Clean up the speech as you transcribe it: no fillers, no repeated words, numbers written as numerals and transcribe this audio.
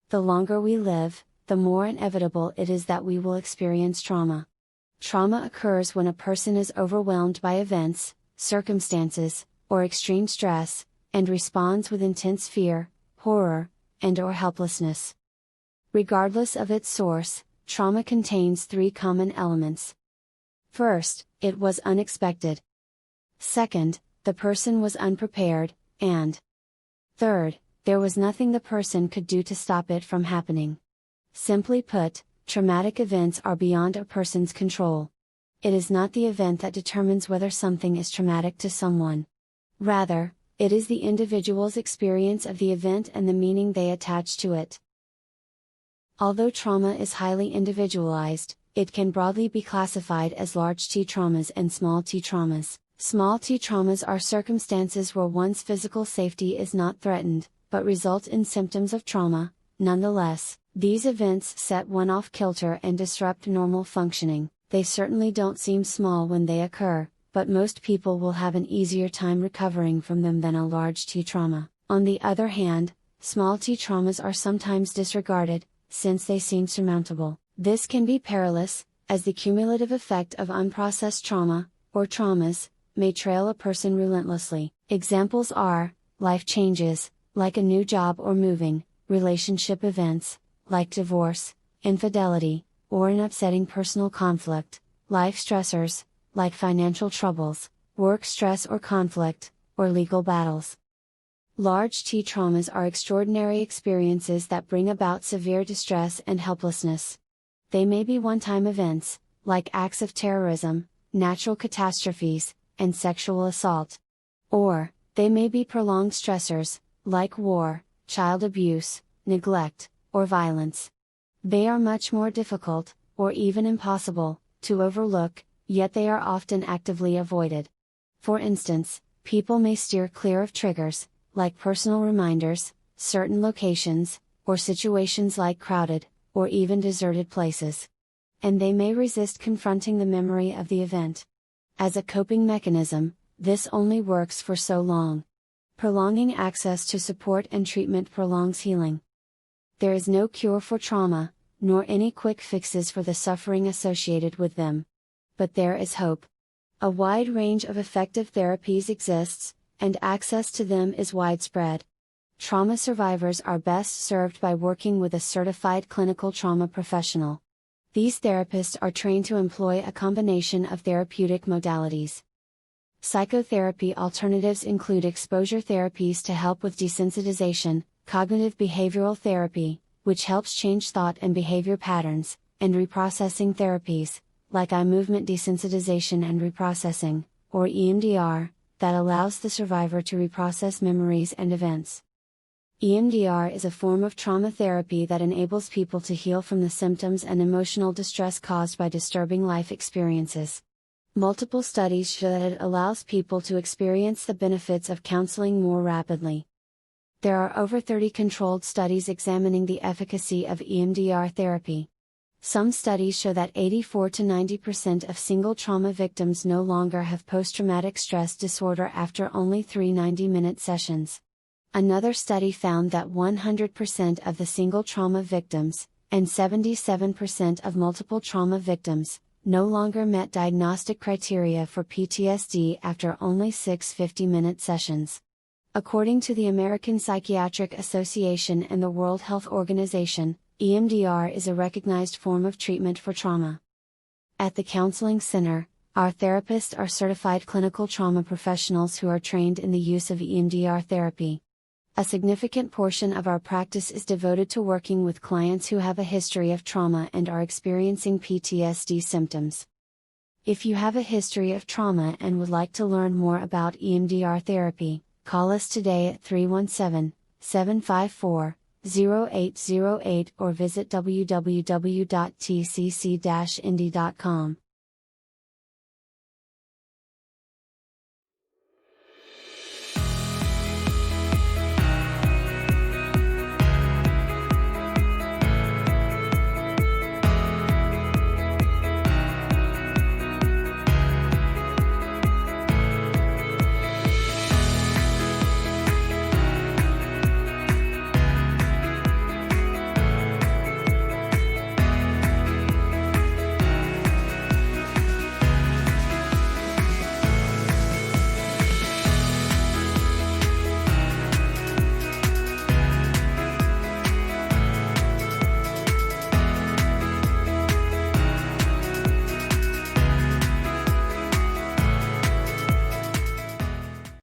The longer we live, the more inevitable it is that we will experience trauma. Trauma occurs when a person is overwhelmed by events, circumstances, or extreme stress, and responds with intense fear, horror, and/or helplessness. Regardless of its source, trauma contains three common elements. First, it was unexpected. Second, the person was unprepared, and third, there was nothing the person could do to stop it from happening. Simply put, traumatic events are beyond a person's control. It is not the event that determines whether something is traumatic to someone. Rather, it is the individual's experience of the event and the meaning they attach to it. Although trauma is highly individualized, it can broadly be classified as large T traumas and small t traumas. Small t traumas are circumstances where one's physical safety is not threatened, but result in symptoms of trauma. Nonetheless, these events set one off kilter and disrupt normal functioning. They certainly don't seem small when they occur, but most people will have an easier time recovering from them than a large T trauma. On the other hand, small t traumas are sometimes disregarded, since they seem surmountable. This can be perilous, as the cumulative effect of unprocessed trauma, or traumas, may trail a person relentlessly. Examples are life changes, like a new job or moving, relationship events, like divorce, infidelity, or an upsetting personal conflict, life stressors, like financial troubles, work stress or conflict, or legal battles. Large T traumas are extraordinary experiences that bring about severe distress and helplessness. They may be one-time events, like acts of terrorism, natural catastrophes, and sexual assault. Or, they may be prolonged stressors, like war, child abuse, neglect, or violence. They are much more difficult, or even impossible, to overlook, yet they are often actively avoided. For instance, people may steer clear of triggers, like personal reminders, certain locations, or situations like crowded, or even deserted places. And they may resist confronting the memory of the event. As a coping mechanism, this only works for so long. Prolonging access to support and treatment prolongs healing. There is no cure for trauma, nor any quick fixes for the suffering associated with them. But there is hope. A wide range of effective therapies exists, and access to them is widespread. Trauma survivors are best served by working with a certified clinical trauma professional. These therapists are trained to employ a combination of therapeutic modalities. Psychotherapy alternatives include exposure therapies to help with desensitization, cognitive behavioral therapy, which helps change thought and behavior patterns, and reprocessing therapies, like eye movement desensitization and reprocessing, or EMDR, that allows the survivor to reprocess memories and events. EMDR is a form of trauma therapy that enables people to heal from the symptoms and emotional distress caused by disturbing life experiences. Multiple studies show that it allows people to experience the benefits of counseling more rapidly. There are over 30 controlled studies examining the efficacy of EMDR therapy. Some studies show that 84 to 90% of single trauma victims no longer have post-traumatic stress disorder after only 3 90-minute sessions. Another study found that 100% of the single trauma victims, and 77% of multiple trauma victims, no longer met diagnostic criteria for PTSD after only 6 50-minute sessions. According to the American Psychiatric Association and the World Health Organization, EMDR is a recognized form of treatment for trauma. At the Counseling Center, our therapists are certified clinical trauma professionals who are trained in the use of EMDR therapy. A significant portion of our practice is devoted to working with clients who have a history of trauma and are experiencing PTSD symptoms. If you have a history of trauma and would like to learn more about EMDR therapy, call us today at 317-754-0808 or visit www.tcc-indy.com.